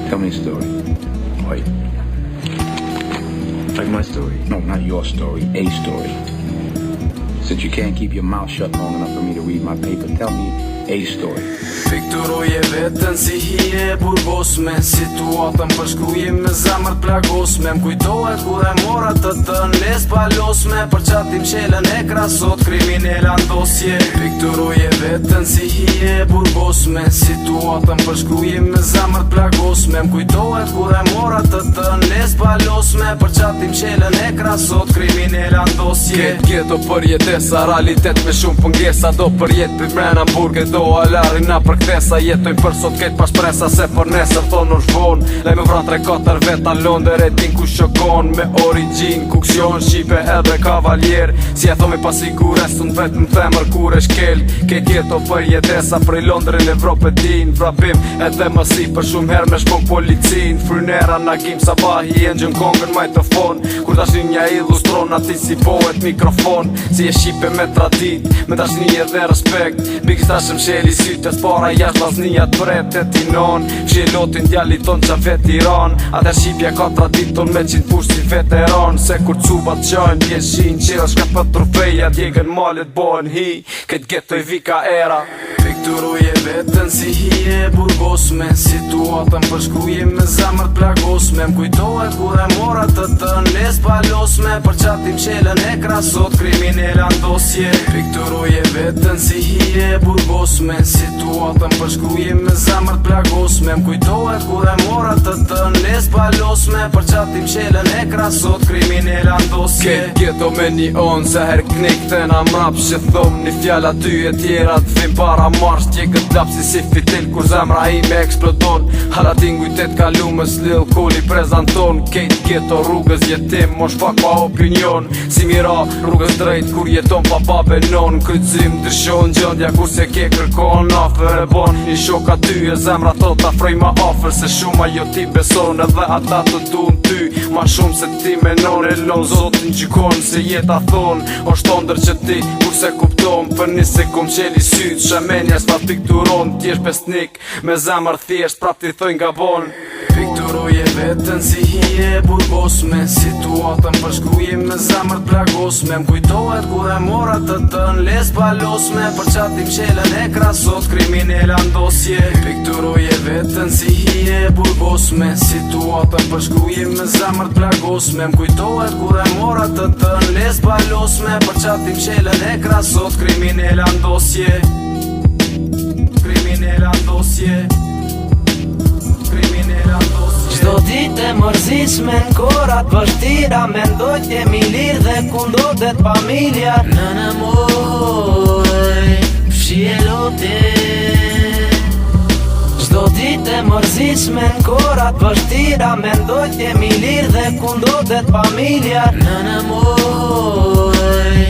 Tell me a story. Wait. Like my story. No, not your story. A story. Since you can't keep your mouth shut long enough for me to read my paper, tell me a story. Pikturoje vetën si hije burgosme, situatën përshkruje me zemër plagosme. M'kujtohet kur e mora të les palosme, për qatim qelën e krasot kriminella ndosje. Pikturoje vetën si hije burgosme, situatën përshkruje me zemër plagosme. M'kujtohet kur e mora të les palosme, për qatim qelën e krasot kriminella ndosje. Geto për jetesa, realitet me shumë pëngesa, do për jet për mrena burge, do alarina për kthesa. Jetojnë për sot ketë pas presa, se për nesër thonë është vonë. Lej me vran 3-4 veta Londër e din ku shokon. Me origin, kuksion, shqipe edhe kavaljer. Si e thomi pasigures, unë vetë më themër kur e shkel. Ketë jeto për jetesa, prej Londrën Evropë e din. Vrapim edhe mësi për shumë her me shpong policin. Frynera, nagim, sabahi, engjën kongën majtofon. Kur dashinja ilustron, ati si poet mikrofon. Si e shqipe me tradit, me dashni edhe respekt. Big stashëm sheli sytes para jashtë lasnijat bret e tinon. Fshelotin djali ton qa vet Iran. Ate shqipja ka traditon me qitë push si veteran. Se kur cubat qajnë pjeshin, qira shka për trofeja, djegën malet bojnë hi. Këtë getoj vika era. Pikturuje vetën si hije burgosme, situatën përshkruje me zemër plagosme. M'kujtohet kur e mora të les palosme, për qatim qelën e krasot kriminella ndosje. Pikturuje vetën si hije burgosme, situatën përshkruje me zemër plagosme. M'kujtohet kur e mora të les palosme, për qatim qelën e krasot kriminella ndosje. Geto me një onë, se her knik të na mrap që thom një fjalla ty e tjera të vim para marsh. Tjekët lapsi si fitil kur zemra ime eksplodon. Halatin gujtet kalumës lil koli prezanton. Kejt geto rrugës jetim mosh pak pa opinion. Si mira rrugës drejt kur jeton pa babenon. Krytëzim dërshon gjëndja kur se ke kërkon. Afer e bon një shok aty e zemra to ta frej ma afer. Se shumë ajo ti beson edhe ata të dun ty. Ma shumë se ti menon e lon zotin gjykon. Se jeta thon është ondër që ti kur se kupton. Për një se kom qeli syt shemenja s'pa pikturon. T'jesh pesnik me zemër thjesht prap t'i thojnë gabon. Pikturuje vetën si hije burgosme, situatën përshkruje me zemër plagosme. M'kujtohet kur e mora të les palosme, për qatim qelën e krasot kriminella ndosje. Pikturuje vetën si hije burgosme, situatën përshkruje me zemër plagosme. M'kujtohet kur e mora të les palosme, për qatim qelën e krasot kriminella ndosje. Kriminella ndosje. Kriminella ndosje. Çdo ditë e mërzitshme n'korat vështira, mendoj t'jemi lirë dhe ku ndodhet familja. Nëna moj, fshije lotin. Çdo ditë e mërzitshme n'korat vështira, mendoj t'jemi lirë dhe ku ndodhet familja. Nëna moj.